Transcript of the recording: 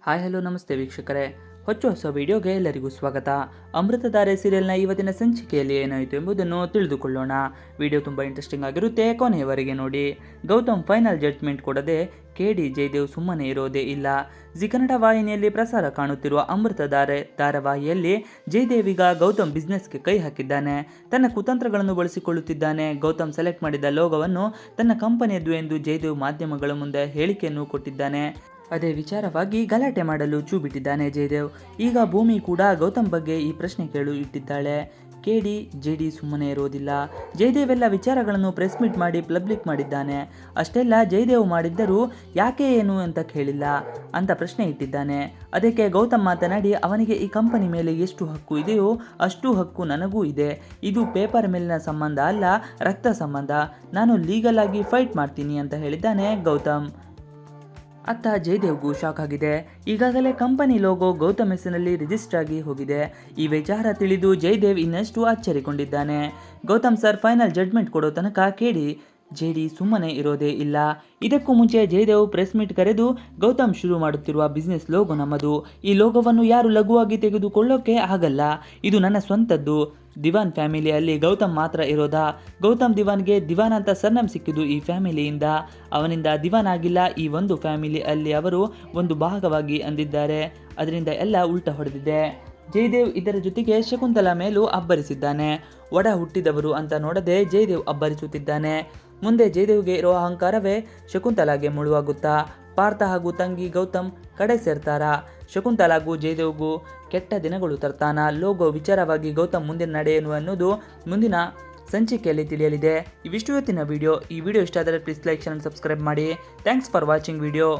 Hi hello ನಮಸ್ತೆ ವೀಕ್ಷಕರೇ, ಹೊಸ ವಿಡಿಯೋಗೆ ಎಲ್ಲರಿಗೂ ಸ್ವಾಗತ. ಅಮೃತಧಾರೆ ಸೀರಿಯಲ್ನ ಇವತ್ತಿನ ಸಂಚಿಕೆಯಲ್ಲಿ ಏನಾಯಿತು ಎಂಬುದನ್ನು ತಿಳಿದುಕೊಳ್ಳೋಣ. ವಿಡಿಯೋ ತುಂಬ ಇಂಟ್ರೆಸ್ಟಿಂಗ್ ಆಗಿರುತ್ತೆ, ಕೊನೆಯವರೆಗೆ ನೋಡಿ. ಗೌತಮ್ ಫೈನಲ್ ಜಡ್ಜ್ಮೆಂಟ್ ಕೊಡದೆ KD ಜಯದೇವ್ ಸುಮ್ಮನೆ ಇರೋದೇ ಇಲ್ಲ. ಜಿ ಕನ್ನಡ ವಾಹಿನಿಯಲ್ಲಿ ಪ್ರಸಾರ ಕಾಣುತ್ತಿರುವ ಅಮೃತಧಾರೆ ಧಾರಾವಾಹಿಯಲ್ಲಿ ಜಯದೇವಿಗ ಗೌತಮ್ ಬಿಸ್ನೆಸ್ಗೆ ಕೈ ಹಾಕಿದ್ದಾನೆ. ತನ್ನ ಕುತಂತ್ರಗಳನ್ನು ಬಳಸಿಕೊಳ್ಳುತ್ತಿದ್ದಾನೆ. ಗೌತಮ್ ಸೆಲೆಕ್ಟ್ ಮಾಡಿದ ಲೋಗೋವನ್ನು ತನ್ನ ಕಂಪನಿಯದ್ದು ಎಂದು ಜಯದೇವ್ ಮಾಧ್ಯಮಗಳ ಮುಂದೆ ಹೇಳಿಕೆಯನ್ನು ಕೊಟ್ಟಿದ್ದಾನೆ. ಅದೇ ವಿಚಾರವಾಗಿ ಗಲಾಟೆ ಮಾಡಲು ಬಿಟ್ಟಿದ್ದಾನೆ ಜಯದೇವ್. ಈಗ ಭೂಮಿ ಕೂಡ ಗೌತಮ್ ಬಗ್ಗೆ ಈ ಪ್ರಶ್ನೆ ಕೇಳು ಇಟ್ಟಿದ್ದಾಳೆ. KD JD ಸುಮ್ಮನೆ ಇರೋದಿಲ್ಲ. ಜಯದೇವ್ ಎಲ್ಲ ವಿಚಾರಗಳನ್ನು ಪ್ರೆಸ್ ಮೀಟ್ ಮಾಡಿ ಪಬ್ಲಿಕ್ ಮಾಡಿದ್ದಾನೆ. ಅಷ್ಟೆಲ್ಲ ಜಯದೇವ್ ಮಾಡಿದ್ದರೂ ಯಾಕೆ ಏನು ಅಂತ ಕೇಳಿಲ್ಲ ಅಂತ ಪ್ರಶ್ನೆ ಇಟ್ಟಿದ್ದಾನೆ. ಅದಕ್ಕೆ ಗೌತಮ್ ಮಾತನಾಡಿ, ಅವನಿಗೆ ಈ ಕಂಪನಿ ಮೇಲೆ ಎಷ್ಟು ಹಕ್ಕು ಇದೆಯೋ ಅಷ್ಟು ಹಕ್ಕು ನನಗೂ ಇದೆ. ಇದು ಪೇಪರ್ ಮೇಲಿನ ಸಂಬಂಧ ಅಲ್ಲ, ರಕ್ತ ಸಂಬಂಧ. ನಾನು ಲೀಗಲ್ ಆಗಿ ಫೈಟ್ ಮಾಡ್ತೀನಿ ಅಂತ ಹೇಳಿದ್ದಾನೆ ಗೌತಮ್. ಅತ್ತ ಜಯದೇವ್ಗೂ ಶಾಕ್ ಆಗಿದೆ. ಈಗಾಗಲೇ ಕಂಪನಿ ಲೋಗೋ ಗೌತಮ್ ಹೆಸರಿನಲ್ಲಿ ರಿಜಿಸ್ಟರ್ ಆಗಿ ಹೋಗಿದೆ. ಈ ವಿಚಾರ ತಿಳಿದು ಜಯದೇವ್ ಇನ್ನಷ್ಟು ಅಚ್ಚರಿಕೊಂಡಿದ್ದಾನೆ. ಗೌತಮ್ ಸರ್ ಫೈನಲ್ ಜಡ್ಜ್ಮೆಂಟ್ ಕೊಡೋ ತನಕ KD JD ಸುಮ್ಮನೆ ಇರೋದೇ ಇಲ್ಲ. ಇದಕ್ಕೂ ಮುಂಚೆ ಜಯದೇವ್ ಪ್ರೆಸ್ ಮೀಟ್ ಕರೆದು, ಗೌತಮ್ ಶುರು ಮಾಡುತ್ತಿರುವ ಬಿಸ್ನೆಸ್ ಲೋಗೋ ನಮ್ಮದು. ಈ ಲೋಗೋವನ್ನು ಯಾರು ಲಘುವಾಗಿ ತೆಗೆದುಕೊಳ್ಳೋಕೆ ಆಗಲ್ಲ. ಇದು ನನ್ನ ಸ್ವಂತದ್ದು. ದಿವಾನ್ ಫ್ಯಾಮಿಲಿಯಲ್ಲಿ ಗೌತಮ್ ಮಾತ್ರ ಇರೋದಾ? ಗೌತಮ್ ದಿವಾನ್ಗೆ ದಿವಾನ್ ಅಂತ ಸರ್ನೇಮ್ ಸಿಕ್ಕಿದ್ದು ಈ ಫ್ಯಾಮಿಲಿಯಿಂದ. ಅವನಿಂದ ದಿವಾನ್ ಆಗಿಲ್ಲ. ಈ ಒಂದು ಫ್ಯಾಮಿಲಿ ಅಲ್ಲಿ ಅವರು ಒಂದು ಭಾಗವಾಗಿ ಅಂದಿದ್ದಾರೆ. ಅದರಿಂದ ಎಲ್ಲ ಉಲ್ಟಾ ಹೊಡೆದಿದೆ. ಜಯದೇವ್ ಇದರ ಜೊತೆಗೆ ಶಕುಂತಲಾ ಮೇಲೂ ಅಬ್ಬರಿಸಿದ್ದಾನೆ. ಒಡ ಹುಟ್ಟಿದವರು ಅಂತ ನೋಡದೆ ಜಯದೇವ್ ಅಬ್ಬರಿಸುತ್ತಿದ್ದಾನೆ. ಮುಂದೆ ಜಯದೇವ್ಗೆ ಇರೋ ಅಹಂಕಾರವೇ ಶಕುಂತಲಾಗೆ ಮುಳುವಾಗುತ್ತಾ? ಪಾರ್ಥ ಹಾಗೂ ತಂಗಿ ಗೌತಮ್ ಕಡೆ ಸೇರ್ತಾರಾ? ಶಕುಂತಲಾಗೂ ಜಯದೇವ್ಗೂ ಕೆಟ್ಟ ದಿನಗಳು ತರ್ತಾನ? ಲೋಗೋ ವಿಚಾರವಾಗಿ ಗೌತಮ್ ಮುಂದಿನ ನಡೆಯೇನು ಅನ್ನೋದು ಮುಂದಿನ ಸಂಚಿಕೆಯಲ್ಲಿ ತಿಳಿಯಲಿದೆ. ಇವಿಷ್ಟು ಇವತ್ತಿನ ವಿಡಿಯೋ. ಈ ವಿಡಿಯೋ ಇಷ್ಟ ಆದರೆ ಪ್ಲೀಸ್ ಲೈಕ್, ಶೇರ್, ಸಬ್ಸ್ಕ್ರೈಬ್ ಮಾಡಿ. Thanks for watching video.